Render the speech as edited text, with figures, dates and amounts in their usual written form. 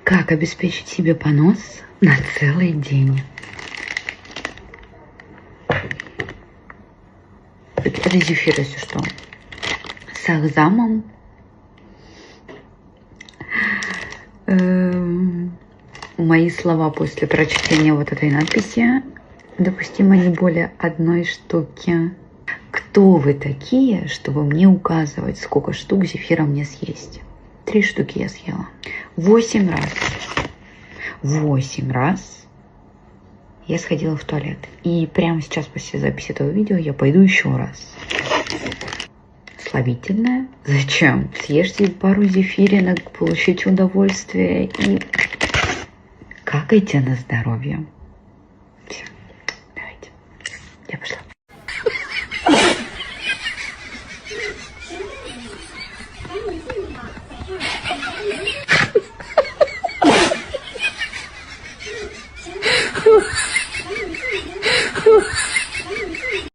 Как обеспечить себе понос на целый день? Это зефир, если что. С ахзамом. Мои слова после прочтения вот этой надписи допустимо не более одной штуки. Кто вы такие, чтобы мне указывать, сколько штук зефира мне съесть? 3 штуки я съела. 8 раз. 8 раз я сходила в туалет. И прямо сейчас после записи этого видео я пойду еще раз. Слабительное? Зачем? Съешьте пару зефиринок, получите удовольствие и какайте на здоровье. Все, давайте. Я пошла.